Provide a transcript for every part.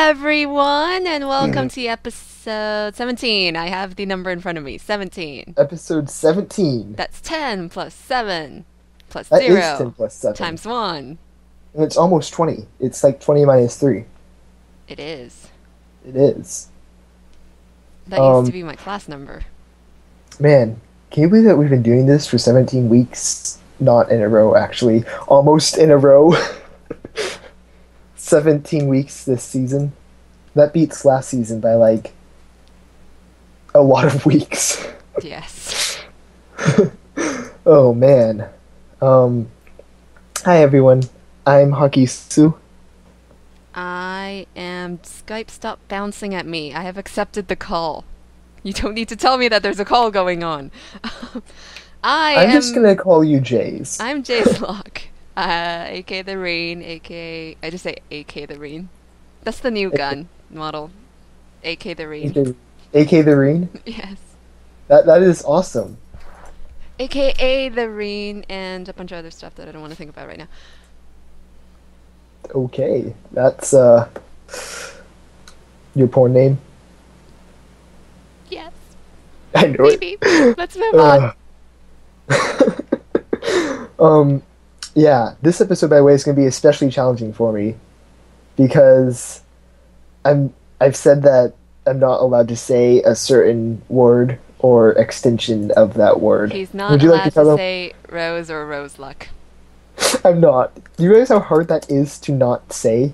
everyone, and welcome to episode 17. I have the number in front of me. 17. Episode 17. That's 10 plus 7 plus That 0 is 10 plus 7. times 1. And it's almost 20. It's like 20 minus 3. It is. It is. That used to be my class number. Man, can you believe that we've been doing this for 17 weeks? Not in a row, actually. Almost in a row. 17 weeks this season. That beats last season by, like, a lot of weeks. Yes. Oh, man. Hi, everyone. I'm Hawkysu. I am... Skype, stop bouncing at me. I have accepted the call. You don't need to tell me that there's a call going on. I'm just gonna call you Jays. I'm jazelock. a.k.a. the Rene, a.k.a... I just say a.k.a. the Rene. That's the new gun model. a.k.a. the Rene. A.k.a. the Rene? Yes. That is awesome. a.k.a. the Rene and a bunch of other stuff that I don't want to think about right now. Okay. That's, your porn name? Yes. I know Maybe. Let's move on. Yeah, this episode, by the way, is going to be especially challenging for me because I've said that I'm not allowed to say a certain word or extension of that word. He's not Would you allowed like to to say rose or rose luck. I'm not. Do you realize how hard that is to not say?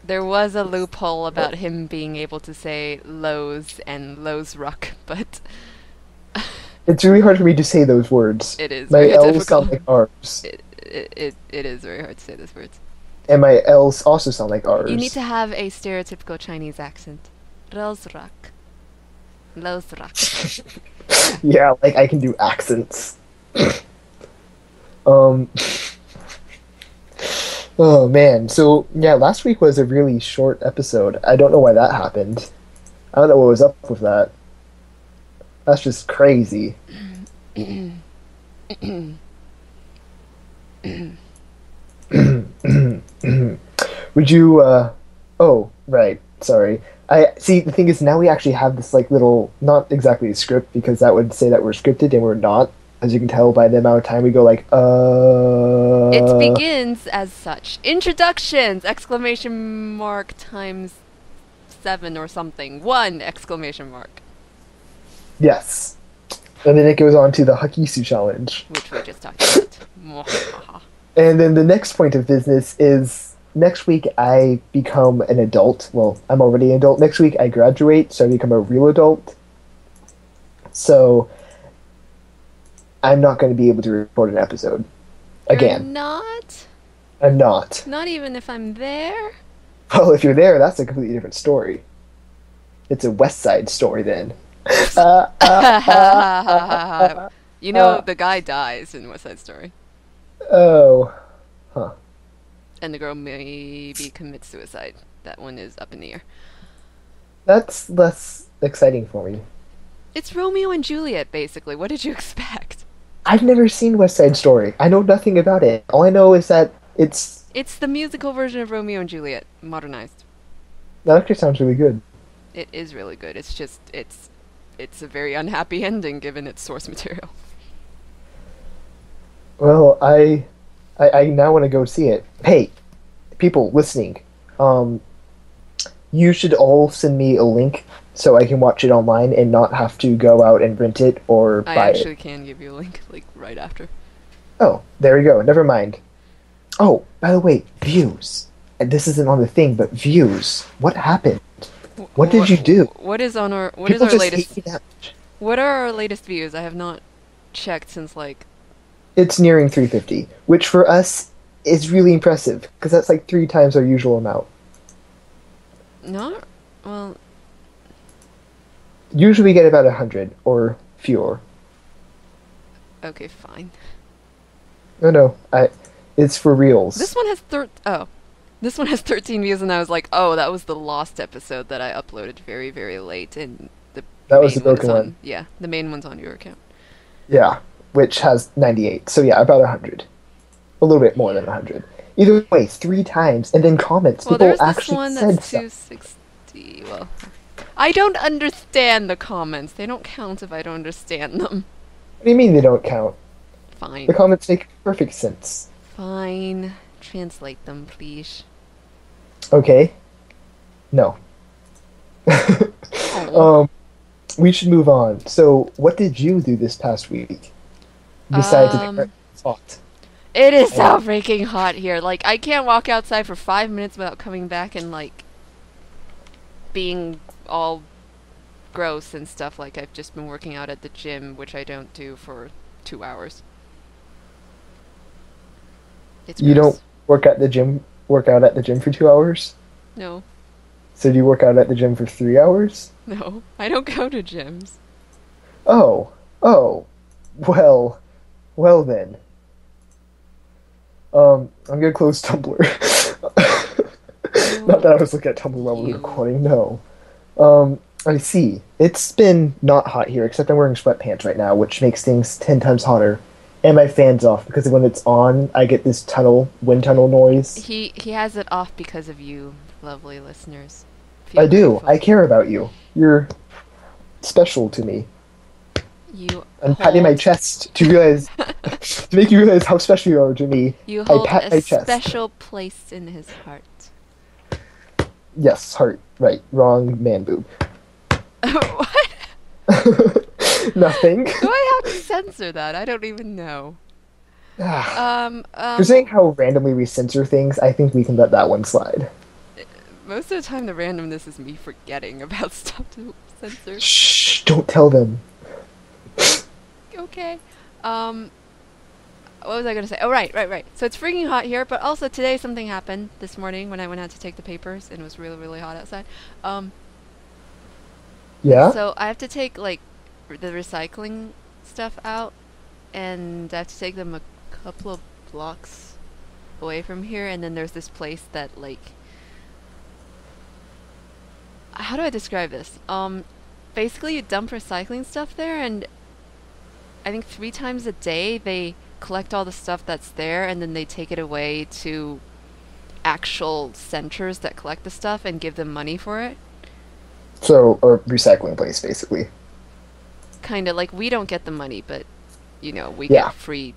There was a loophole about him being able to say lows and lows ruck, but It's really hard for me to say those words. it is My very L's difficult. sound like R's. It is very hard to say those words. And my L's also sound like R's. You need to have a stereotypical Chinese accent. Rose ruck. Lows ruck. Yeah, like I can do accents. Oh man, so yeah, last week was a really short episode. I don't know why that happened. I don't know what was up with that. That's just crazy. Would you, oh, right, sorry. See, the thing is, now we actually have this, like, little, not exactly a script, because that would say that we're scripted, and we're not. As you can tell by the amount of time we go, like, It begins as such. Introductions! Exclamation mark times 7 or something. 1 exclamation mark. Yes. And then it goes on to the Hawkysu challenge. Which we just talked about. And then the next point of business is next week I become an adult. Well, I'm already an adult. Next week I graduate, so I become a real adult. So I'm not going to be able to record an episode again. You're not? I'm not. Not even if I'm there? Well, if you're there, that's a completely different story. It's a West Side story then. You know, the guy dies in West Side Story. Oh. Huh. And the girl maybe commits suicide. That one is up in the air. That's less exciting for me. It's Romeo and Juliet, basically. What did you expect? I've never seen West Side Story. I know nothing about it. All I know is that it's... It's the musical version of Romeo and Juliet, modernized. That actually sounds really good. It is really good. It's just, it's a very unhappy ending given its source material. Well, I now want to go see it. Hey, people listening, you should all send me a link so I can watch it online and not have to go out and rent it or buy it. I actually can give you a link, like, right after. Oh, there we go. Never mind. Oh, by the way, views. And this isn't on the thing, but views. What happened? What did you do? What is on our... What People is our just latest... hate me that much. What are our latest views? I have not checked since, like... It's nearing 350, which for us is really impressive, because that's like 3 times our usual amount. Not... Well... Usually we get about 100, or fewer. Okay, fine. No, it's for reals. This one has This one has 13 views, and I was like, oh, that was the lost episode that I uploaded very, very late, and That was the main one's broken one. Yeah, the main one's on your account. Yeah, which has 98. So yeah, about 100. A little bit more than 100. Either way, 3 times, and then comments. Well, People there's this actually one said that's stuff. see. Well, I don't understand the comments. They don't count if I don't understand them. What do you mean they don't count? Fine. The comments make perfect sense. Fine. Translate them, please. Okay. No. Oh. We should move on. So, what did you do this past week? Besides the thought. It is so freaking hot here. Like, I can't walk outside for 5 minutes without coming back and, like, being all gross and stuff. Like, I've just been working out at the gym, which I don't do for 2 hours. It's gross. You don't work out at the gym for 2 hours? No. So do you work out at the gym for 3 hours? No, I don't go to gyms. Oh. Well then. I'm gonna close Tumblr. Not that I was looking at Tumblr while we were recording, no. I see. It's been not hot here, except I'm wearing sweatpants right now, which makes things 10 times hotter. And my fan's off, because when it's on, I get this wind tunnel noise. He has it off because of you, lovely listeners. I do. I care about you. You're special to me. I'm patting my chest to realize, to make you realize how special you are to me. You hold I pat my chest. Special place in his heart. Yes, heart. Right. Wrong man boob. What? Nothing. Do I have to censor that? I don't even know. Considering how randomly we censor things, I think we can let that one slide. Most of the time, the randomness is me forgetting about stuff to censor. Shh! Don't tell them. Okay. What was I gonna say? Oh, right. So it's freaking hot here, but also today something happened this morning when I went out to take the papers, and it was really, really hot outside. Yeah? So I have to take, like, the recycling stuff out, and I have to take them a couple of blocks away from here, and then there's this place that, like... How do I describe this? Basically you dump recycling stuff there, and I think 3 times a day they collect all the stuff that's there, and then they take it away to actual centers that collect the stuff and give them money for it. So, a recycling place, basically. Kind of, like, we don't get the money, but, you know, we get free.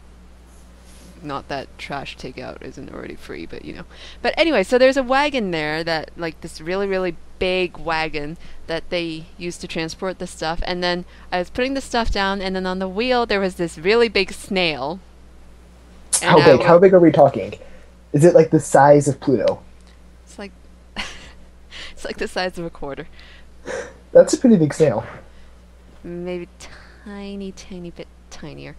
Not that trash takeout isn't already free, but, you know. But anyway, so there's a wagon there that, like, this really, really big wagon that they used to transport the stuff. And then I was putting the stuff down, and then on the wheel there was this really big snail. How big? How big are we talking? Is it like the size of Pluto? It's like... it's like the size of a quarter. That's a pretty big snail. Maybe tiny bit tinier.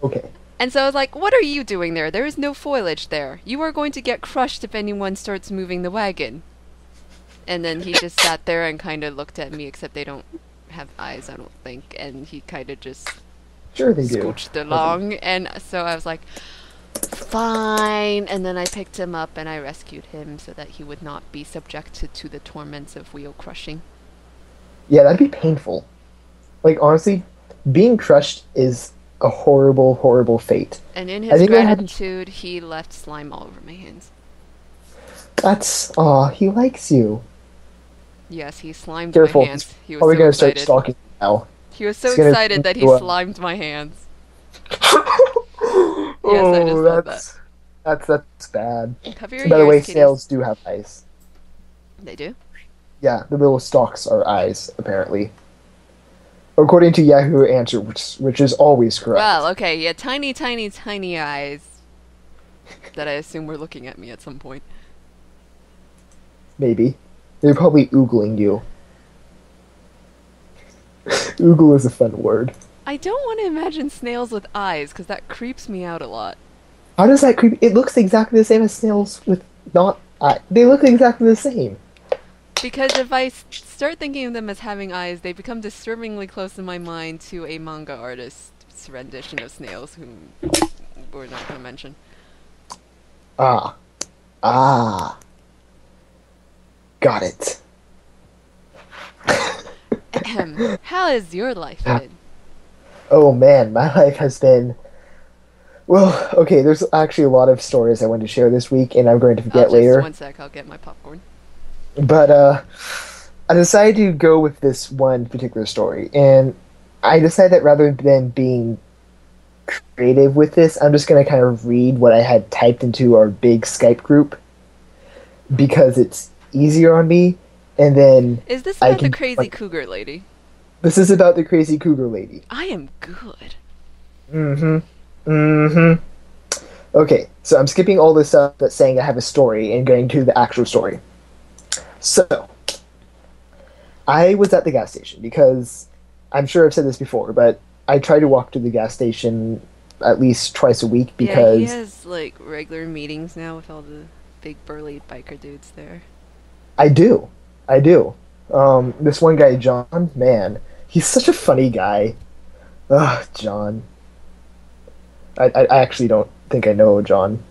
Okay. And so I was like, what are you doing there? There is no foliage there. You are going to get crushed if anyone starts moving the wagon. And then he just sat there and kind of looked at me, except they don't have eyes, I don't think. And he kind of just scooched along. And so I was like, fine. And then I picked him up and I rescued him so that he would not be subjected to the torments of wheel crushing. Yeah, that'd be painful. Like, honestly, being crushed is a horrible, horrible fate. And in his gratitude, he left slime all over my hands. That's... Aw, he likes you. Yes, he slimed my hands. He was probably so gonna excited. start stalking you now. He was so excited that he slimed my hands. Yes, I just said that. That's bad. Cover your By the ears, way, kitties. snails do have eyes. They do? Yeah, the little stalks are eyes, apparently. According to Yahoo Answer, which is always correct. Well, okay, yeah, tiny eyes that I assume were looking at me at some point. Maybe. They're probably oogling you. Oogle is a fun word. I don't want to imagine snails with eyes, because that creeps me out a lot. How does that creep? It looks exactly the same as snails with not eyes. They look exactly the same. Because if I start thinking of them as having eyes, they become disturbingly close in my mind to a manga artist's rendition of snails, whom we're not going to mention. Ah. Got it. How has your life been? Oh man, my life has been... Well, okay, there's actually a lot of stories I wanted to share this week, and I'm going to forget later. Just one sec, I'll get my popcorn. But I decided to go with this one particular story, and I decided that rather than being creative with this, I'm just going to kind of read what I had typed into our big Skype group because it's easier on me, and then Is this I about the can crazy like, cougar lady? this is about the crazy cougar lady. I am good. Mm-hmm. Mm-hmm. Okay, so I'm skipping all this stuff that's saying I have a story and going to the actual story. So, I was at the gas station because I'm sure I've said this before, but I try to walk to the gas station at least twice a week Yeah, he because has like regular meetings now with all the big burly biker dudes there. I do. I do. This one guy, John, man, he's such a funny guy. Ugh, John. I actually don't think I know John.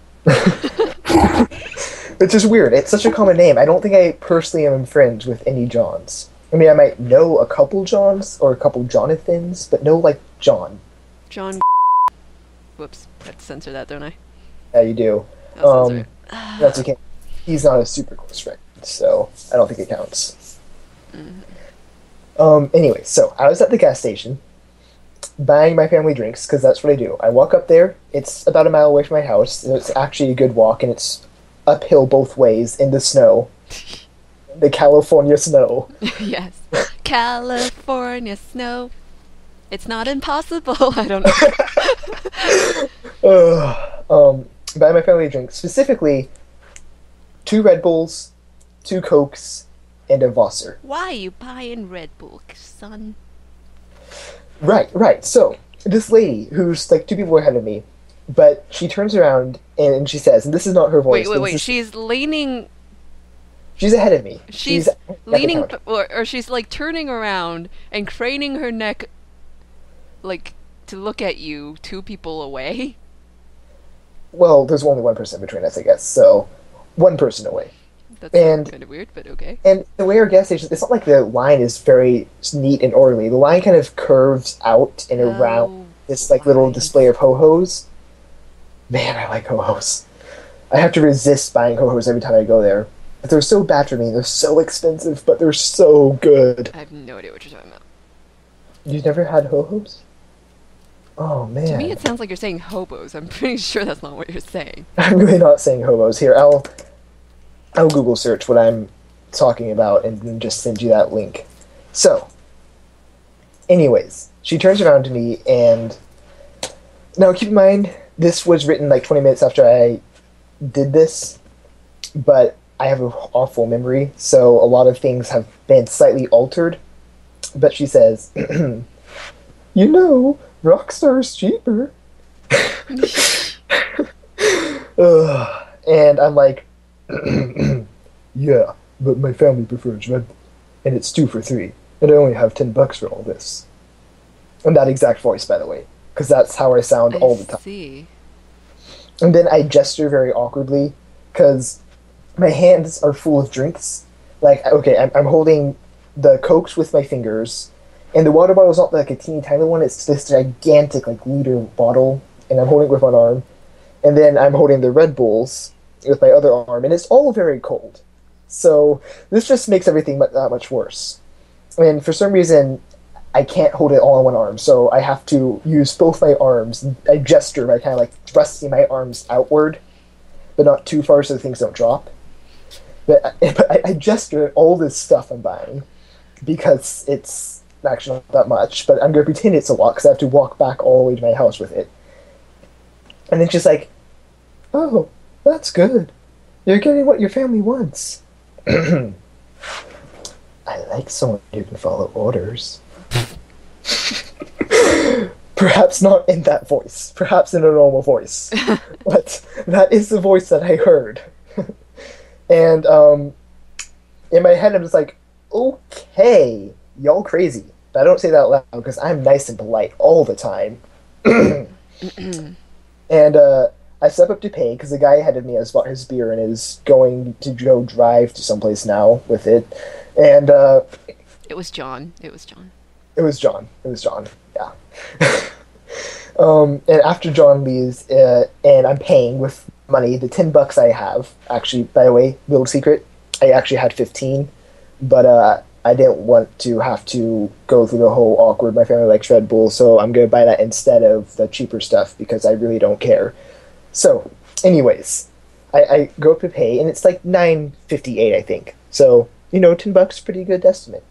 It's just weird. It's such a common name. I don't think I personally am friends with any Johns. I mean, I might know a couple Johns or a couple Jonathans, but no, like, John. John. Whoops, I have to censor that, don't I? Yeah, you do. I'll censor it. That's okay. He's not a super close friend, so I don't think it counts. Anyway, so I was at the gas station buying my family drinks because that's what I do. I walk up there. It's about a mile away from my house. It's actually a good walk, and it's uphill both ways in the snow. The California snow. Yes. California snow. It's not impossible. I don't know. Buy my family drinks. Specifically, 2 Red Bulls, 2 Cokes, and a Wasser. Why are you buying Red Bull, son? Right. So, this lady, who's like 2 people ahead of me, but she turns around and she says, and this is not her voice. Wait. She's leaning. She's ahead of me. She's leaning, or she's like turning around and craning her neck, like to look at you 2 people away. Well, there's only one person between us, I guess. So, one person away. That's kind of weird, but okay. And the way our gas station, it's not like the line is very neat and orderly. The line kind of curves out and around this like little display of ho-hos. Man, I like ho-hos. I have to resist buying ho-hos every time I go there. But they're so bad for me. They're so expensive, but they're so good. I have no idea what you're talking about. You've never had ho-hos? Oh, man. To me, it sounds like you're saying hobos. I'm pretty sure that's not what you're saying. I'm really not saying hobos. Here, I'll Google search what I'm talking about and then just send you that link. So, anyways, she turns around to me and... Now, keep in mind, this was written like 20 minutes after I did this, but I have an awful memory, so a lot of things have been slightly altered. But she says, you know, Rockstar's cheaper. And I'm like, yeah, but my family prefers Red Bull, and it's 2 for $3, and I only have $10 for all this. And that exact voice, by the way, because that's how I sound all the time. I see. And then I gesture very awkwardly, because my hands are full of drinks. Like, okay, I'm holding the Cokes with my fingers, and the water bottle is not like a teeny tiny one, it's this gigantic, like, liter bottle, and I'm holding it with one arm. And then I'm holding the Red Bulls with my other arm, and it's all very cold. So this just makes everything that much worse. And for some reason, I can't hold it all in one arm, so I have to use both my arms. I gesture by kind of like thrusting my arms outward, but not too far so things don't drop. But I gesture at all this stuff I'm buying because it's actually not that much, but I'm going to pretend it's a lot because I have to walk back all the way to my house with it. And then she's like, oh, that's good. You're getting what your family wants. I like someone who can follow orders. Perhaps not in that voice. Perhaps in a normal voice. But that is the voice that I heard. And in my head I'm just like, okay, y'all crazy. But I don't say that loud because I'm nice and polite all the time. And I step up to pay because the guy ahead of me has bought his beer and is going to go drive to someplace now with it. And It was John. It was John. Yeah. And after John leaves, and I'm paying with money, the $10 I have. Actually, by the way, little secret, I actually had 15, but I didn't want to have to go through the whole awkward, my family likes Red Bull, so I'm going to buy that instead of the cheaper stuff because I really don't care. So, anyways, I go up to pay, and it's like $9.58, I think. So, $10, pretty good estimate.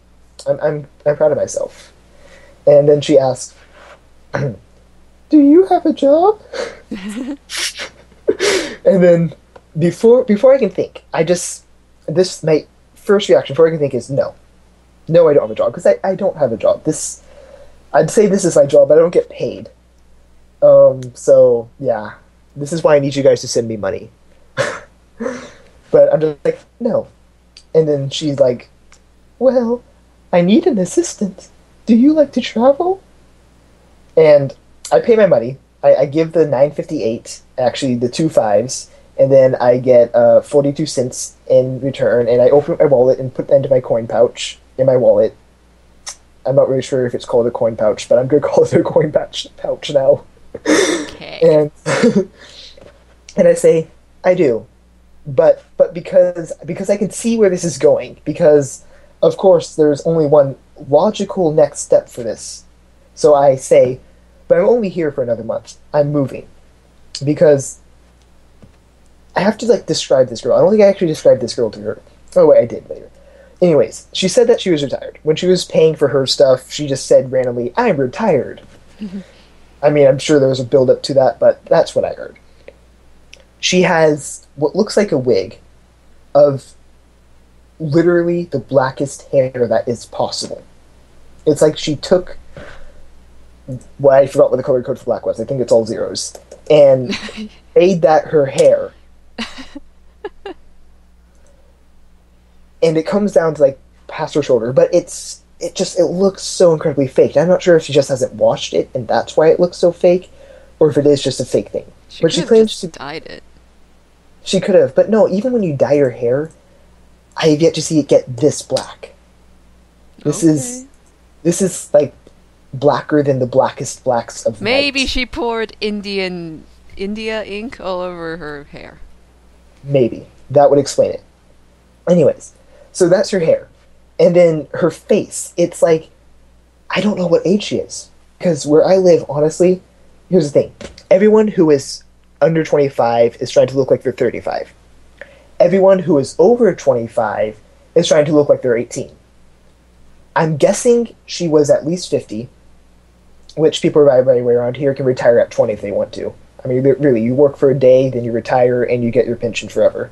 I'm proud of myself. And then she asks, "Do you have a job?" And then before I can think, my first reaction before I can think is no. No, I don't have a job, because I don't have a job. I'd say this is my job, but I don't get paid. So yeah, this is why I need you guys to send me money. But I'm just like, no. And then she's like, "Well, I need an assistant. Do you like to travel?" And I pay my money. I give the $9.58, actually the 2 5s, and then I get 42 cents in return, and I open my wallet and put that into my coin pouch in my wallet. I'm not really sure if it's called a coin pouch, but I'm going to call it a coin pouch now. Okay. And and I say, "I do." But because I can see where this is going, because of course there's only one logical next step for this. So I say, "But I'm only here for another month. I'm moving." Because I have to describe this girl. I don't think I actually described this girl to her. Oh wait, I did later. Anyways, she said that she was retired. When she was paying for her stuff, she just said randomly, "I'm retired." I mean, I'm sure there was a build up to that, but that's what I heard. She has what looks like a wig of literally the blackest hair that is possible. It's like she took... Well, I forgot what the color code for black was. I think it's all zeros. And made that her hair. And it comes down to past her shoulder, but it looks so incredibly fake. I'm not sure if she just hasn't washed it and that's why it looks so fake, or if it is just a fake thing. But she claims to dyed it. She could have, but no, even when you dye your hair, I have yet to see it get this black. This is blacker than the blackest blacks of Maybe white. she poured India ink all over her hair. Maybe. That would explain it. Anyways, so that's her hair. And then her face, it's I don't know what age she is. Because where I live, honestly, here's the thing. Everyone who is under 25 is trying to look like they're 35. Everyone who is over 25 is trying to look like they're 18. I'm guessing she was at least 50, which people everywhere around here can retire at 20 if they want to. I mean, really, you work for a day, then you retire, and you get your pension forever.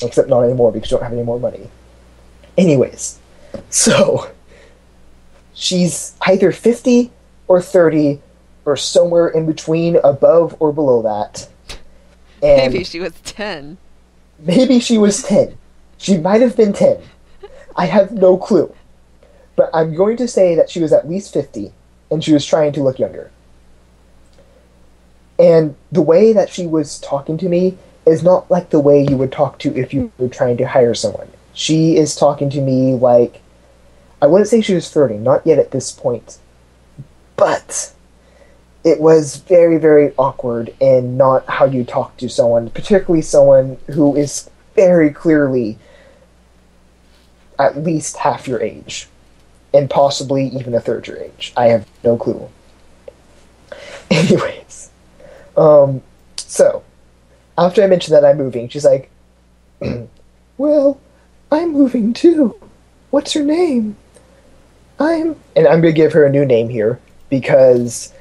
Except not anymore, because you don't have any more money. Anyways, so she's either 50 or 30 or somewhere in between, above or below that. And maybe she was 10. Maybe she was 10. She might have been 10. I have no clue. But I'm going to say that she was at least 50, and she was trying to look younger. And the way that she was talking to me is not like the way you would talk to if you were trying to hire someone. She is talking to me like... I wouldn't say she was flirting, not yet at this point. But it was very, very awkward and not how you talk to someone, particularly someone who is very clearly at least half your age, and possibly even a third your age. I have no clue. Anyways, so after I mentioned that I'm moving, she's like, "Well, I'm moving too. What's her name?" And I'm gonna give her a new name here because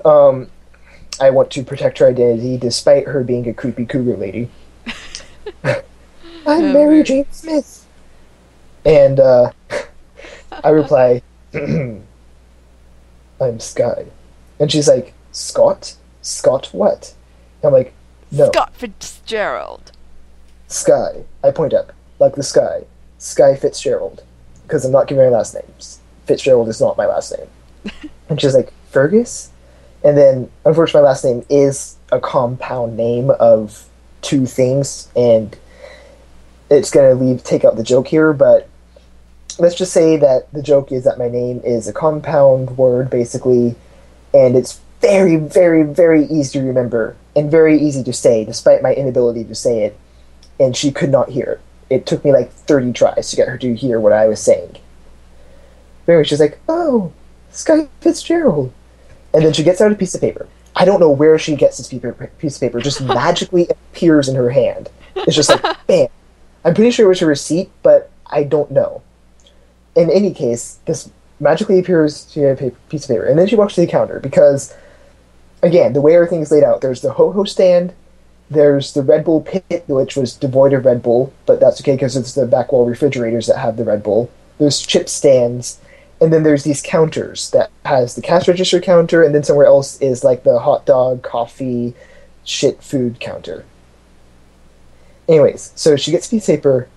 I want to protect her identity despite her being a creepy cougar lady. "I'm Mary Jane Smith." And I reply, "I'm Sky." And she's like, "Scott? Scott what?" And I'm like, "No. Scott Fitzgerald. Sky." I point up, like the sky. Sky Fitzgerald. Because I'm not giving her last names. Fitzgerald is not my last name. And she's like, "Fergus?" And then, unfortunately, my last name is a compound name of two things, and it's going to take out the joke here, but let's just say that the joke is that my name is a compound word, basically, and it's very, very, very easy to remember, and very easy to say, despite my inability to say it. and she could not hear it. It took me like 30 tries to get her to hear what I was saying. But anyway, she's like, "Oh, Sky Fitzgerald." And then she gets out a piece of paper. I don't know where she gets this piece of paper. Just magically appears in her hand. It's just like, bam. I'm pretty sure it was a receipt, but I don't know. In any case, this magically appears to a piece of paper. And then she walks to the counter because, again, the way everything is laid out, there's the ho-ho stand, there's the Red Bull pit, which was devoid of Red Bull, but that's okay because it's the back wall refrigerators that have the Red Bull. There's chip stands, and then there's these counters that has the cash register counter, and then somewhere else is like the hot dog, coffee, shit food counter. Anyways, so she gets a piece of paper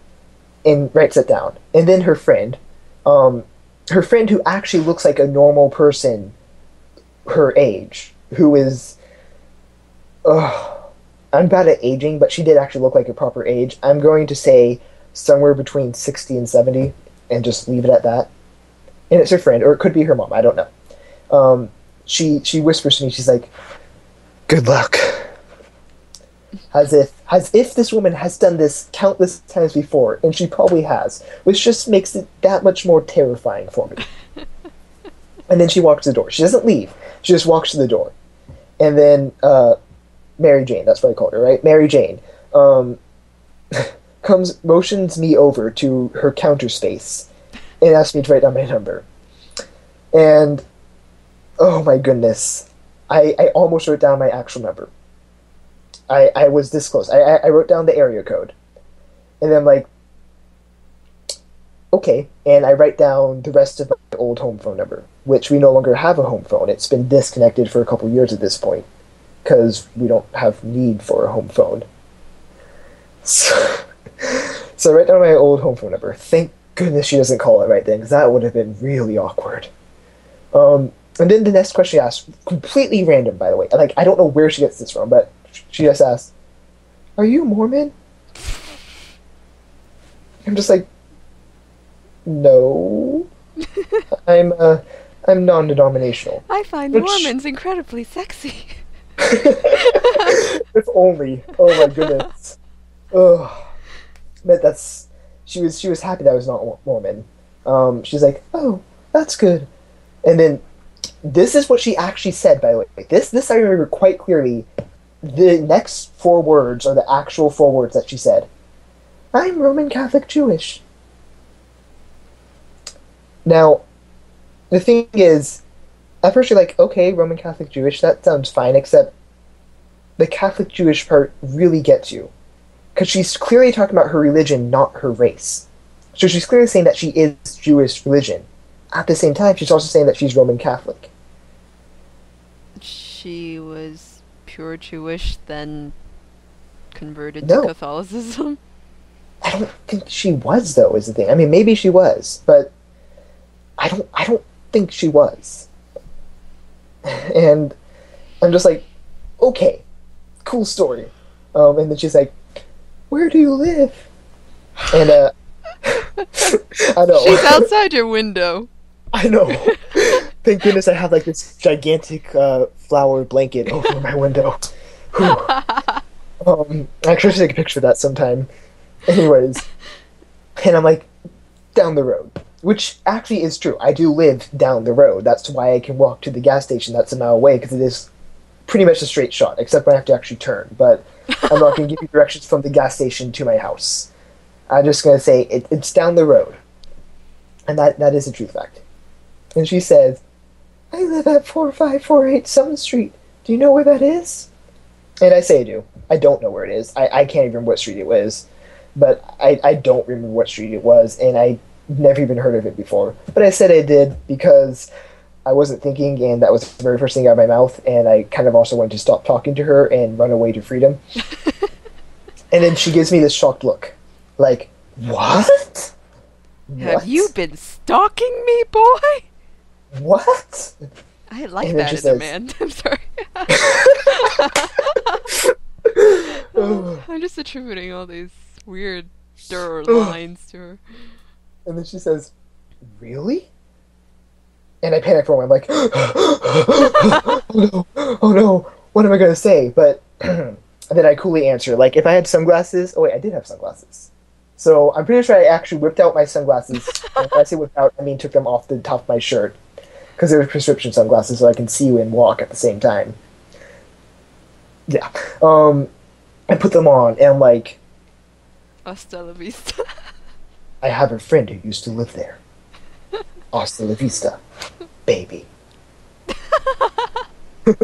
and writes it down. And then her friend who actually looks like a normal person her age, who is, I'm bad at aging, but she did actually look like a proper age. I'm going to say somewhere between 60 and 70, and just leave it at that. And it's her friend, or it could be her mom, I don't know. She whispers to me, she's like, "Good luck." As if this woman has done this countless times before, and she probably has, which just makes it that much more terrifying for me. And then she walks to the door. She doesn't leave. She just walks to the door. And then Mary Jane, that's what I called her, right? Mary Jane motions me over to her counter space and asks me to write down my number. And, oh my goodness, I almost wrote down my actual number. I was this close. I wrote down the area code. And then I'm like, okay. And I write down the rest of my old home phone number, which we no longer have a home phone. It's been disconnected for a couple years at this point, because we don't have need for a home phone. So I write down my old home phone number. Thank goodness she doesn't call it right then, because that would have been really awkward. And then the next question she asked, completely random, by the way. Like, I don't know where she gets this from, but she just asked, "Are you Mormon?" I'm just like, "No, I'm non-denominational." I find Mormons incredibly sexy. If only. Oh my goodness. Ugh. But she was happy that I was not Mormon. She's like, "Oh, that's good." And then this is what she actually said, by the way. This I remember quite clearly. The next 4 words are the actual 4 words that she said. "I'm Roman Catholic Jewish." Now, the thing is, at first you're like, okay, Roman Catholic Jewish, that sounds fine, except the Catholic Jewish part really gets you. Because she's clearly talking about her religion, not her race. So she's clearly saying that she is Jewish religion. At the same time, she's also saying that she's Roman Catholic. She was pure Jewish, then converted No. to Catholicism? I don't think she was, though, is the thing. I mean, maybe she was, but I don't think she was. And I'm just like, okay, cool story. And then she's like, "Where do you live?" And I know. She's outside your window. I know. Thank goodness I have like this gigantic flower blanket over my window. I actually should take a picture of that sometime. Anyways, and I'm like, down the road, which actually is true. I do live down the road. That's why I can walk to the gas station that's a mile away, because it is pretty much a straight shot, except when I have to actually turn. But I'm not going to give you directions from the gas station to my house. I'm just going to say it's down the road. And that is a true fact. And she says, "I live at 4548 Summer Street. Do you know where that is?" And I say I do. I don't know where it is. I can't even remember what street it was. But I don't remember what street it was, and I never even heard of it before. But I said I did because I wasn't thinking, and that was the very first thing out of my mouth, and I kind of also wanted to stop talking to her and run away to freedom. And then she gives me this shocked look. Like, what? Have you been stalking me, boy? What? I like that as a man. I'm sorry. I'm just attributing all these weird lines to her. And then she says, "Really?" And I panic for a moment. I'm like, oh no, what am I going to say? But And then I coolly answer, like, if I had sunglasses... Oh, wait, I did have sunglasses. So I'm pretty sure I actually whipped out my sunglasses. And when I say whipped out, I mean took them off the top of my shirt. Because they were prescription sunglasses, so I can see you and walk at the same time. Yeah. I put them on, and I'm like... Hasta la vista. I have a friend who used to live there. Hasta la vista, baby. Well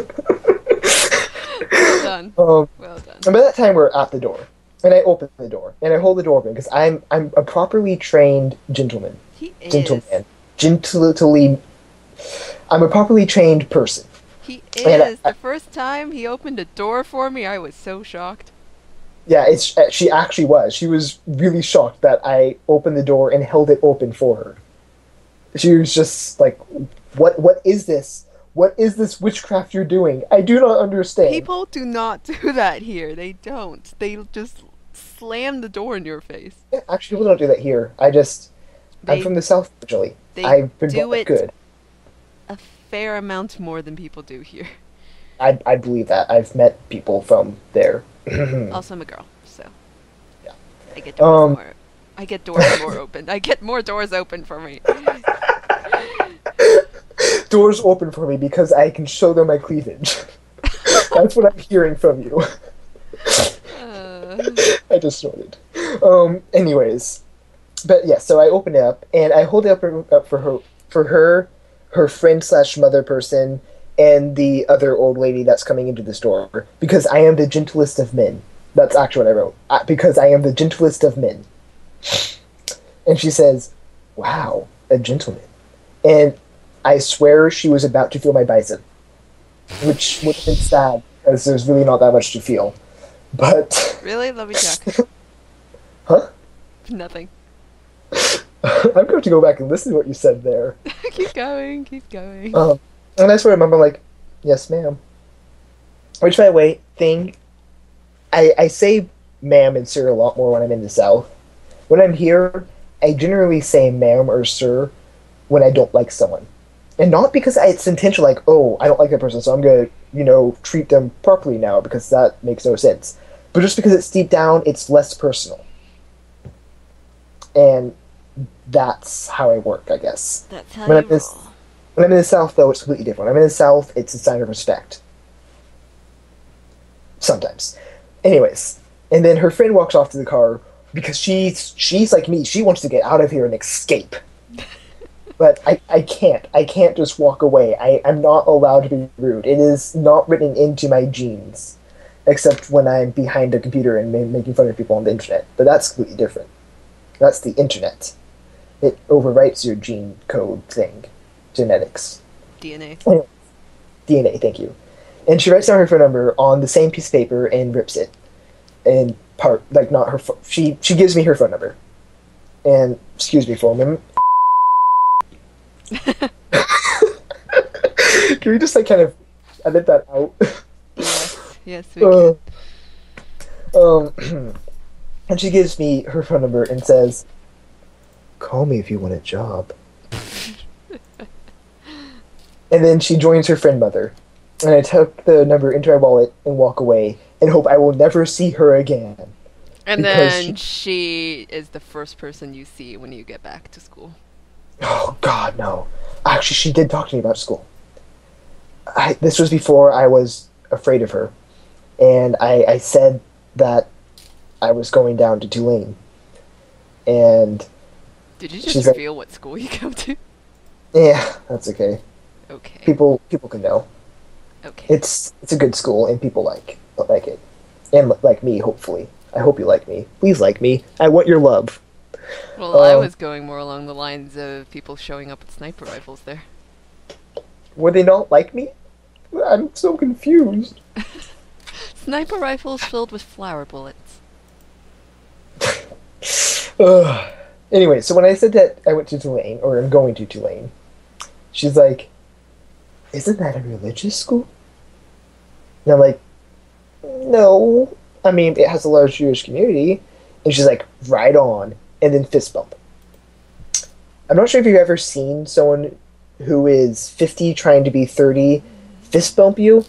done. Well done. And by that time, we're at the door. And I open the door. And I hold the door open, because I'm a properly trained gentleman. He is. Gentleman. Gently... I'm a properly trained person. He is. The first time he opened a door for me, I was so shocked. Yeah, she actually was. She was really shocked that I opened the door and held it open for her. She was just like, what is this? What is this witchcraft you're doing? I do not understand. People do not do that here. They don't. They just slam the door in your face. Yeah, actually, people don't do that here. I'm from the South, originally. I've been do it good. A fair amount more than people do here. I believe that. I've met people from there. Also, I'm a girl, so yeah. I get doors more. I get doors more open. I get more doors open for me. Doors open for me because I can show them my cleavage. That's what I'm hearing from you. I just snorted. Anyways, but yeah, so I open it up and I hold it up for her friend / mother person, and the other old lady that's coming into the store, because I am the gentlest of men. That's actually what I wrote. Because I am the gentlest of men. And she says, wow, a gentleman. And I swear she was about to feel my bicep. Which would have been sad, because there's really not that much to feel. But... Really? Let me check. Huh? Nothing. I'm going to go back and listen to what you said there. Keep going, keep going. And I swear, I'm like, yes, ma'am. Which, by the way, I say ma'am and sir a lot more when I'm in the South. When I'm here, I generally say ma'am or sir when I don't like someone. And not because it's intentional, like, oh, I don't like that person, so I'm going to, treat them properly now, because that makes no sense. But just because it's deep down, it's less personal. And that's how I work, I guess. That's how you roll. When I'm in the South, though, it's completely different. When I'm in the South, it's a sign of respect. Sometimes. Anyways. And then her friend walks off to the car, because she's like me. She wants to get out of here and escape. But I can't. I can't just walk away. I'm not allowed to be rude. It is not written into my genes. Except when I'm behind a computer and making fun of people on the internet. But that's completely different. That's the internet. It overwrites your gene code thing. Genetics. DNA. DNA, thank you. And she writes down her phone number on the same piece of paper and rips it. And not her she gives me her phone number. And, excuse me for a moment. Can we just, kind of edit that out? Yes, we can. And she gives me her phone number and says, call me if you want a job. And then she joins her friend mother. And I took the number into my wallet and walk away and hope I will never see her again. And then she is the first person you see when you get back to school. Oh, God, no. Actually, she did talk to me about school. This was before I was afraid of her. And I said that I was going down to Tulane. And... Did you just reveal what school you go to? Yeah, that's okay. Okay. People can know. Okay. It's a good school, and people like it. And like me, hopefully. I hope you like me. Please like me. I want your love. Well, I was going more along the lines of people showing up with sniper rifles there. Would they not like me? I'm so confused. Sniper rifles filled with flower bullets. Anyway, so when I said that I went to Tulane, or I'm going to Tulane, she's like, isn't that a religious school? And I'm like, no. I mean, it has a large Jewish community. And she's like, right on. And then fist bump. I'm not sure if you've ever seen someone who is 50 trying to be 30 fist bump you.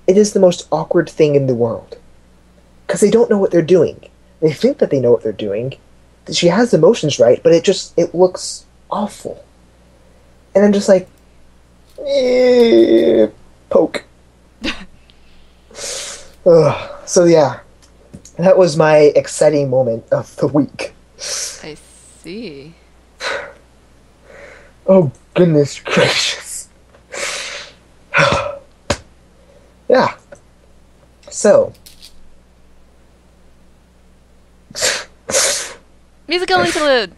It is the most awkward thing in the world. because they don't know what they're doing. They think that they know what they're doing. She has the motions right, but it looks awful. And I'm just like, poke. So yeah, that was my exciting moment of the week. I see. Oh, goodness gracious. Yeah. So. Musical interlude!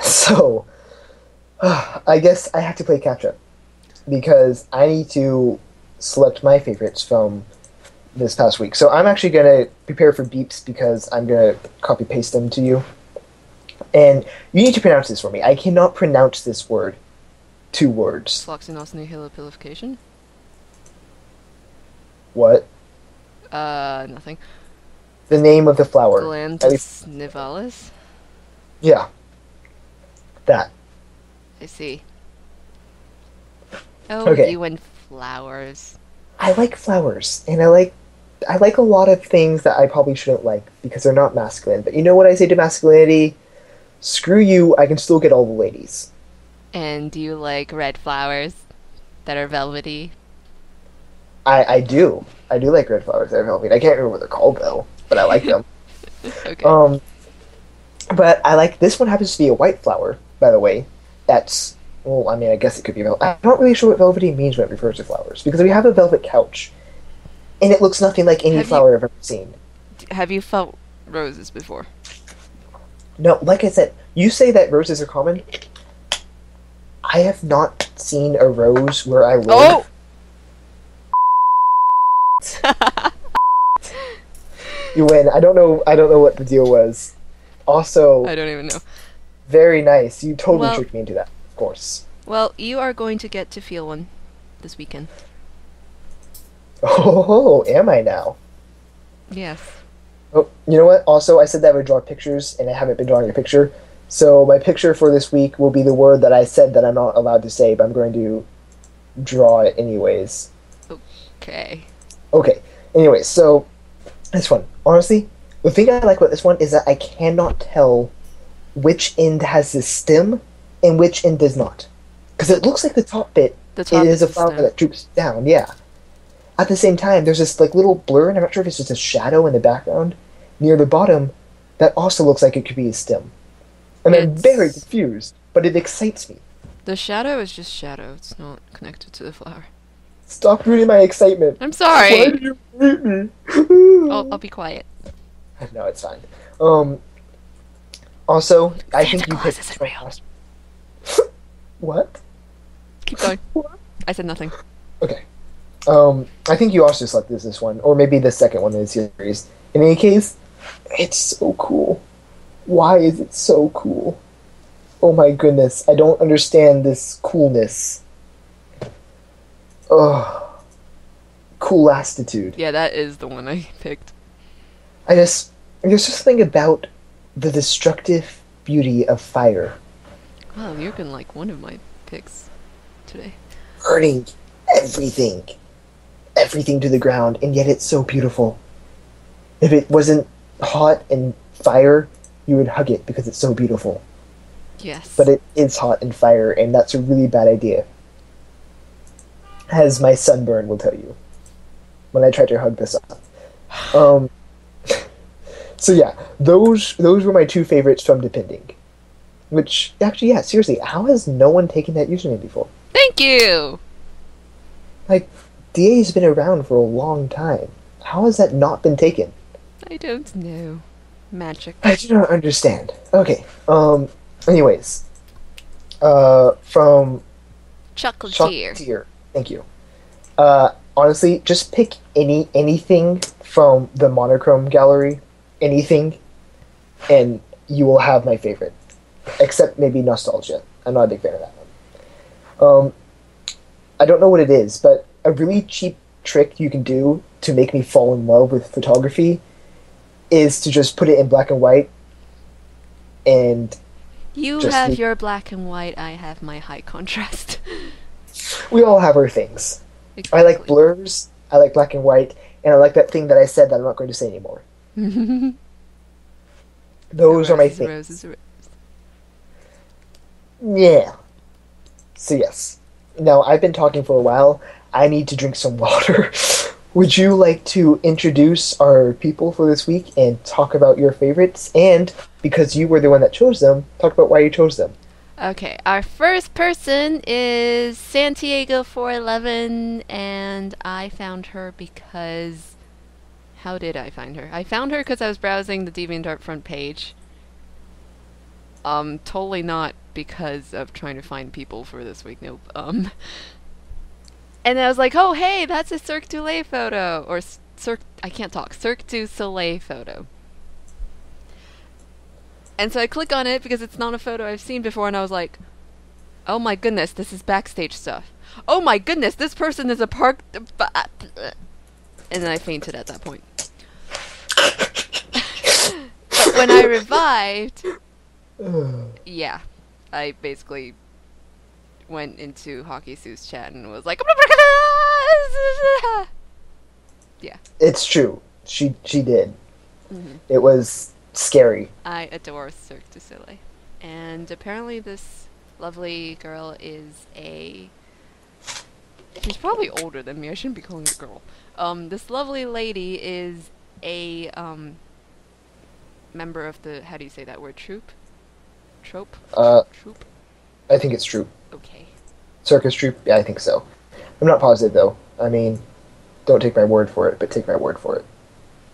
So, I guess I have to play catch up because I need to select my favorites from this past week. So I'm actually going to prepare for beeps because I'm going to copy paste them to you. And you need to pronounce this for me. I cannot pronounce this word. 2 words. Floxinosinihilipilification? What? Nothing. The name of the flower. Galanthus nivalis? Yeah. That. I see. Oh, okay. You and flowers. I like flowers, and I like a lot of things that I probably shouldn't like because they're not masculine. But you know what I say to masculinity? Screw you, I can still get all the ladies. And do you like red flowers that are velvety? I do. I do like red flowers that are velvety. I can't remember what they're called though, but I like them. Okay. But I like this one happens to be a white flower, by the way. That's well, I mean, I guess it could be velvet. I'm not really sure what velvety means when it refers to flowers because we have a velvet couch, and it looks nothing like any flower I've ever seen. Have you felt roses before? No, like I said, you say that roses are common. I have not seen a rose where I live. Oh! You win. I don't know what the deal was. Also, I don't even know. Very nice. You totally tricked me into that, of course. Well, you are going to get to feel one this weekend. Oh, am I now? Yes. Oh, you know what? Also, I said that I would draw pictures, and I haven't been drawing a picture. So my picture for this week will be the word that I said that I'm not allowed to say, but I'm going to draw it anyways. Okay. Okay. Anyways, so this one. Honestly, the thing I like about this one is that I cannot tell which end has the stem and which end does not. Because it looks like the top bit is a flower that droops down, yeah. At the same time, there's this like little blur, and I'm not sure if it's just a shadow in the background near the bottom that also looks like it could be a stem. And I'm very confused, but it excites me. The shadow is just shadow. It's not connected to the flower. Stop ruining my excitement. I'm sorry. Why do you hate me? I'll be quiet. No, it's fine. Also, I think you picked isn't real. What? Keep going. What? I said nothing. Okay. I think you also selected this one, or maybe the second one in the series. In any case, it's so cool. Why is it so cool? Oh my goodness, I don't understand this coolness. Ugh. Coolastitude. Yeah, that is the one I picked. There's just something about the destructive beauty of fire. Wow, you're gonna like one of my picks today. Burning everything to the ground, and yet it's so beautiful. If it wasn't hot and fire, you would hug it because it's so beautiful. Yes. But it is hot and fire, and that's a really bad idea. As my sunburn will tell you when I tried to hug this up. So yeah, those were my 2 favorites from Depending. Which, actually, yeah, seriously, how has no one taken that username before? Thank you! Like, DA's been around for a long time. How has that not been taken? I don't know. Magic. I do not understand. Okay, anyways. From... Chocolatier. Thank you. Honestly, just pick anything from the monochrome gallery. Anything. And you will have my favorite. Except maybe Nostalgia. I'm not a big fan of that one. I don't know what it is, but a really cheap trick you can do to make me fall in love with photography is to just put it in black and white and You just have your black and white, I have my high contrast. we all have our things. Exactly. I like blurs, I like black and white, and I like that thing that I said that I'm not going to say anymore. Those are my things. Roses. Yeah. So yes. Now, I've been talking for a while. I need to drink some water. Would you like to introduce our people for this week and talk about your favorites? And, because you were the one that chose them, talk about why you chose them. Okay, our first person is Santiago411, and I found her because... How did I find her? I found her because I was browsing the DeviantArt front page. Totally not because of trying to find people for this week, nope. And I was like, oh, hey, that's a Cirque du Soleil photo. Or I can't talk. Cirque du Soleil photo. And so I click on it because it's not a photo I've seen before, and I was like, oh my goodness, this is backstage stuff. Oh my goodness, this person is a park... And then I fainted at that point. But when I revived... yeah, I basically went into Hawkysu's chat and was like... yeah. It's true. She did. Mm-hmm. It was scary. I adore Cirque du Soleil. And apparently this lovely girl is a... She's probably older than me. I shouldn't be calling her a girl. This lovely lady is a member of the... How do you say that word? Troupe? Trope? Troupe? I think it's true. Okay. Circus troupe? Yeah, I think so. I'm not positive, though. I mean, don't take my word for it, but take my word for it.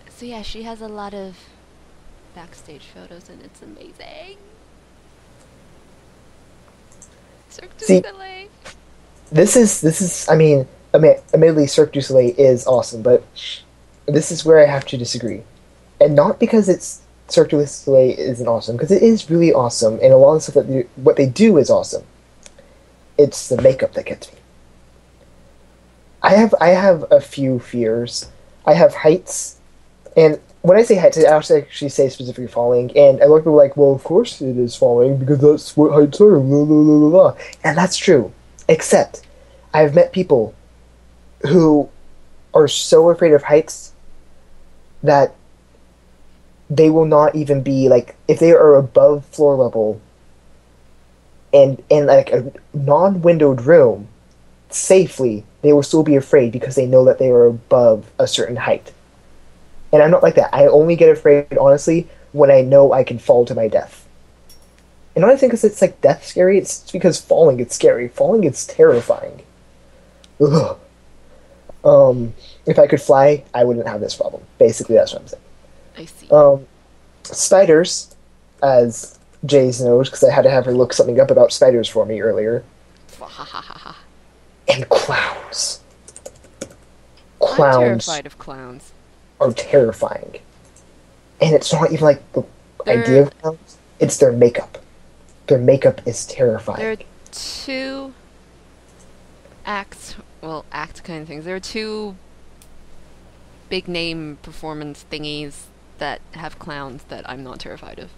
So yeah, she has a lot of backstage photos, and it's amazing. Cirque du Soleil. This is. I mean, admittedly, Cirque du Soleil is awesome, but this is where I have to disagree, and not because it's Cirque du Soleil isn't awesome, because it is really awesome, and a lot of stuff what they do is awesome. It's the makeup that gets me. I have a few fears. I have heights, and when I say heights, I actually say specifically falling, and a lot of people are like, well, of course it is falling, because that's what heights are, blah, blah, blah, blah, blah. And that's true. Except, I've met people who are so afraid of heights that they will not even be, like, if they are above floor level and in, like, a non-windowed room, safely, they will still be afraid because they know that they are above a certain height. And I'm not like that. I only get afraid, honestly, when I know I can fall to my death. And not because it's like death scary, it's because falling is scary. Falling is terrifying. Ugh. If I could fly, I wouldn't have this problem. Basically, that's what I'm saying. I see. Spiders, as Jays knows, because I had to have her look something up about spiders for me earlier. And clowns. I'm terrified of clowns. Are terrifying. And it's not even like the idea of clowns, it's their makeup. Their makeup is terrifying. There are two act kind of things. There are two big name performance thingies that have clowns that I'm not terrified of.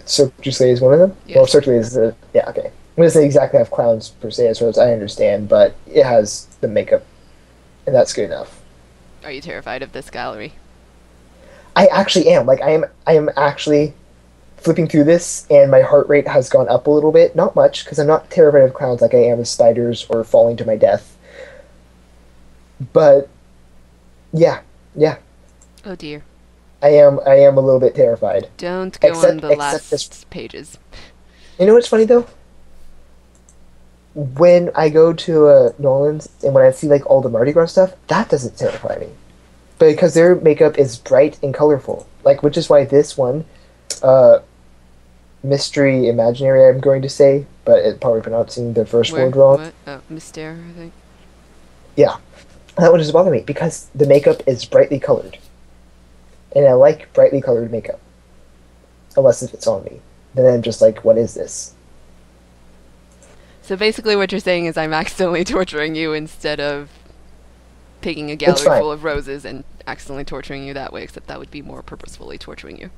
Cirque du Soleil is one of them? Yes. Well, Cirque du Soleil is yeah, okay. I'm going to say exactly have clowns per se as far as I understand, but it has the makeup, and that's good enough. Are you terrified of this gallery? I actually am. Like, I am actually flipping through this, and my heart rate has gone up a little bit. Not much, because I'm not terrified of clowns like I am of spiders or falling to my death. But, yeah. Oh dear. I am a little bit terrified. Don't go on the last pages. You know what's funny, though? When I go to New Orleans, and when I see, like, all the Mardi Gras stuff, that doesn't terrify me. Because their makeup is bright and colorful. Like, which is why this one... Mystery Imaginary, I'm going to say, but it's probably pronouncing the first word wrong. What? Oh, Mystère, I think. Yeah. That one doesn't bother me, because the makeup is brightly colored. And I like brightly colored makeup. Unless if it's on me. Then I'm just like, what is this? So basically what you're saying is I'm accidentally torturing you instead of picking a It's gallery fine. full of roses and accidentally torturing you that way, except that would be more purposefully torturing you.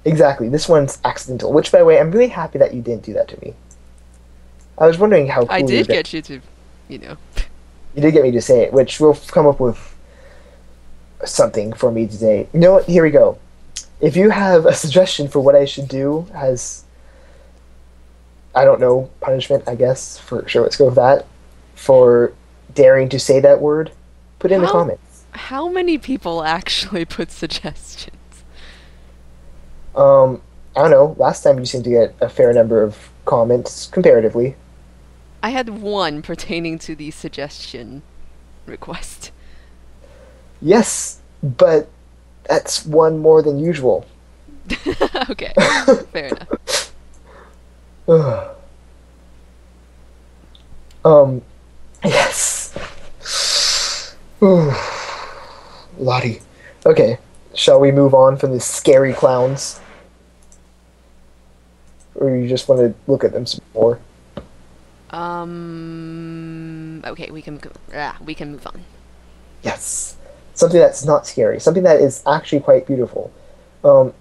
Exactly. This one's accidental. Which, by the way, I'm really happy that you didn't do that to me. I was wondering how I cool you were did going. get you to, you know. You did get me to say it, which we'll come up with something for me to say. You know what? Here we go. If you have a suggestion for what I should do as, I don't know, punishment, I guess, for sure, let's go with that, for daring to say that word, put it in the How comments. how many people actually put suggestions? I don't know. Last time you seemed to get a fair number of comments, comparatively. I had one pertaining to the suggestion request. Yes, but that's one more than usual. Okay, fair enough. Yes. Lottie. Okay, shall we move on from the scary clowns? Or you just want to look at them some more? Okay, we can move on. Yes. Something that's not scary. Something that is actually quite beautiful. Um,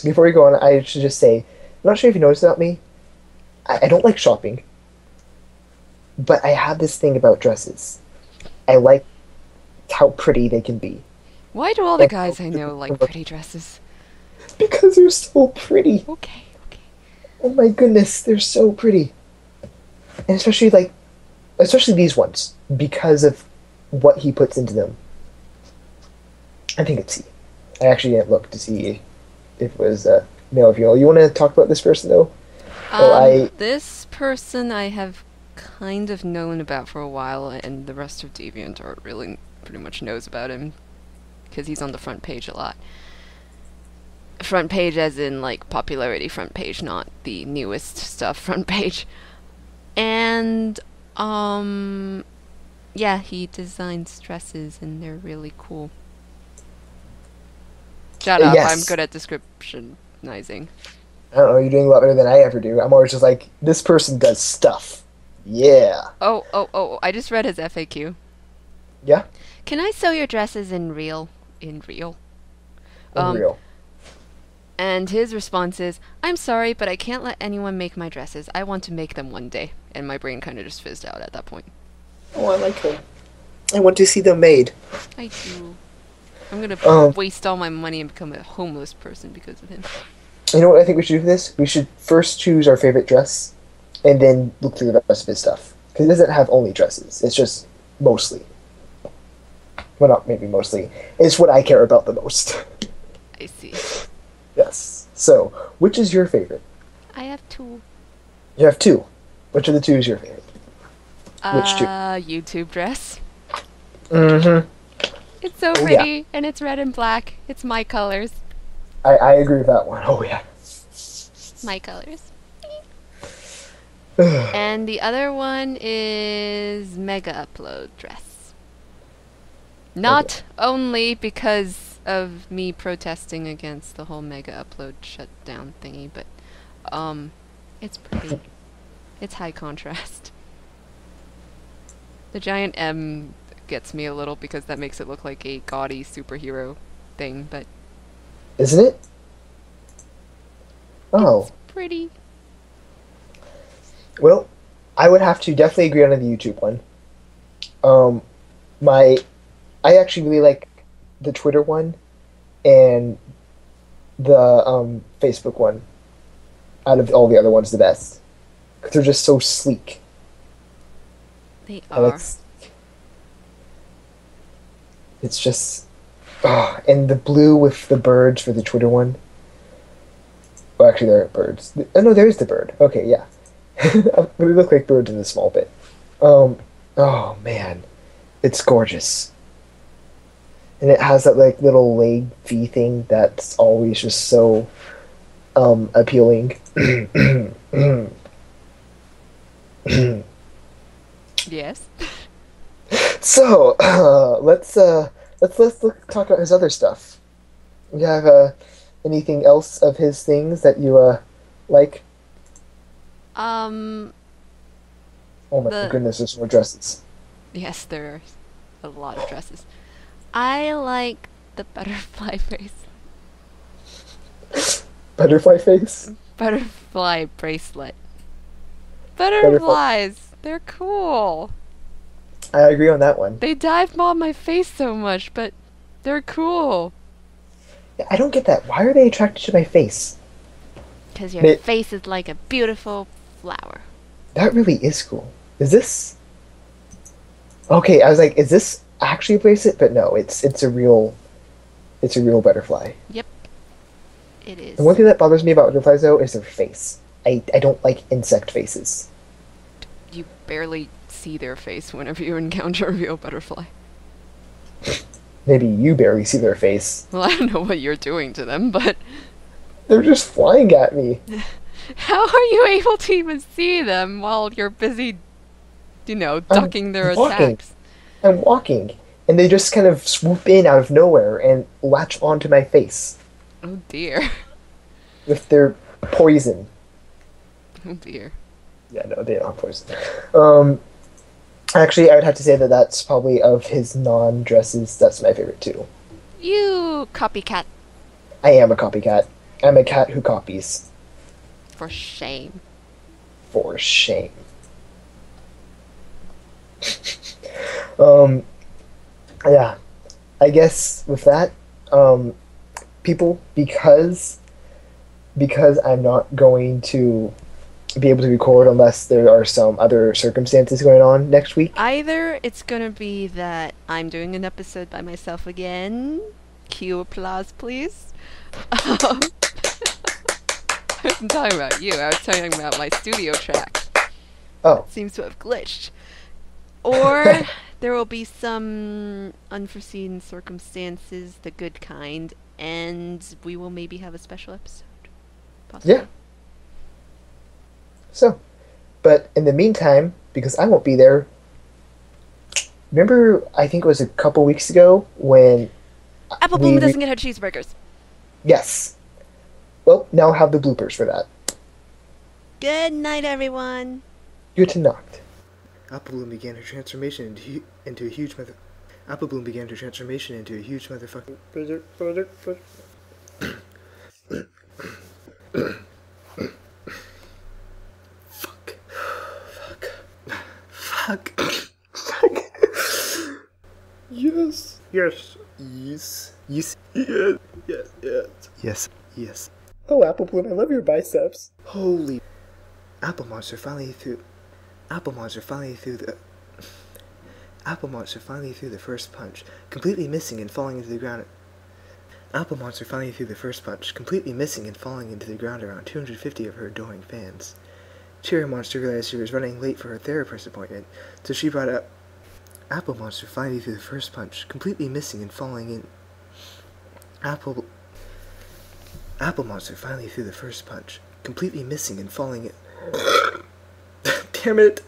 Before we go on, I should just say, I'm not sure if you noticed about me. I don't like shopping, but I have this thing about dresses. I like how pretty they can be. Why do all the guys I know like pretty dresses? Because they're so pretty. Okay, okay. Oh my goodness, they're so pretty. And especially these ones, because of what he puts into them. I think it's he. I actually didn't look to see if it was male or female. You want to talk about this person though? This person I have kind of known about for a while, and the rest of DeviantArt really pretty much knows about him because he's on the front page a lot. Front page as in like popularity front page, not the newest stuff front page. And yeah, he designs dresses and they're really cool. Shut up, I'm Yes. good at descriptionizing. I don't know. You're doing a lot better than I ever do. I'm always just like, this person does stuff. Yeah. Oh, I just read his FAQ. Yeah. Can I sew your dresses in real? In real? Um, Unreal. and his response is, I'm sorry, but I can't let anyone make my dresses. I want to make them one day. And my brain kind of just fizzed out at that point. Oh, I like them. I want to see them made. I do. I'm gonna Um, waste all my money and become a homeless person because of him. You know what I think we should do for this? We should first choose our favorite dress, and then look through the rest of his stuff. Because he doesn't have only dresses. It's just mostly. Well, not maybe mostly. It's what I care about the most. I see. Yes. So, which is your favorite? I have two. You have two. Which of the two is your favorite? Which two? YouTube dress. Mm-hmm. It's so Oh, yeah. pretty, and it's red and black. It's my colors. I agree with that one. Oh, yeah. My colors. And the other one is Mega Upload dress. Not only because of me protesting against the whole Mega Upload shutdown thingy, but it's pretty. It's high contrast. The giant M gets me a little because that makes it look like a gaudy superhero thing, but Isn't it? Oh. it's pretty. Well, I would have to definitely agree on the YouTube one. Um, I actually really like the Twitter one and the Facebook one. Out of all the other ones, the best because they're just so sleek. They I like are. it's just, and the blue with the birds for the Twitter one. Oh, actually, there are birds. Oh no, there is the bird. Okay, yeah. But they look like birds in a small bit. Oh man, it's gorgeous. And it has that like little leg V thing that's always just so appealing. Yes. So let's talk about his other stuff. You have anything else of his things that you like? Oh my goodness, there's more dresses. Yes, there are a lot of dresses. I like the butterfly face. Butterfly face? Butterfly bracelet. Butterfly. Butterflies! They're cool. I agree on that one. They dive bomb my face so much, but they're cool. Yeah, I don't get that. Why are they attracted to my face? Because your face is like a beautiful flower. That really is cool. Is this... Okay, I was like, is this actually a bracelet? But no, it's a real butterfly. Yep. It is. The one thing that bothers me about butterflies, though, is their face. I don't like insect faces. You barely see their face whenever you encounter a real butterfly. Maybe you barely see their face. Well, I don't know what you're doing to them, but... They're just flying at me. How are you able to even see them while you're busy, ducking their attacks? I'm walking, and they just kind of swoop in out of nowhere and latch onto my face. Oh dear. With their poison. Oh dear. Yeah, no, they don't have poison. Actually, I would have to say that that's probably, of his non-dresses, that's my favorite too. You copycat. I am a copycat. I'm a cat who copies. For shame. For shame. Yeah. I guess with that, people, because I'm not going to be able to record unless there are some other circumstances going on next week. Either it's gonna be that I'm doing an episode by myself again. Cue applause, please. I wasn't talking about you. I was talking about my studio track. Oh. It seems to have glitched. Or there will be some unforeseen circumstances, the good kind, and we will maybe have a special episode. Possibly. Yeah. So, but in the meantime, because I won't be there, remember, I think it was a couple weeks ago when... Applebloom doesn't get her cheeseburgers. Yes. Well, now have the bloopers for that. Good night, everyone. Good to knocked. Applebloom began her transformation into a huge mother... Applebloom began her transformation into a huge motherfucking... Fuck. Yes. Yes. Yes. Yes. Yes. Yes. Yes. Yes. Oh, Applebloom, I love your biceps. Holy... Apple Monster finally threw the first punch, completely missing and falling into the ground. Apple Monster finally threw the first punch, completely missing and falling into the ground around 250 of her adoring fans. Cherry Monster realized she was running late for her therapist appointment, so she brought up Apple Monster finally threw the first punch, completely missing and falling in. Apple Monster finally threw the first punch, completely missing and falling in. Damn it!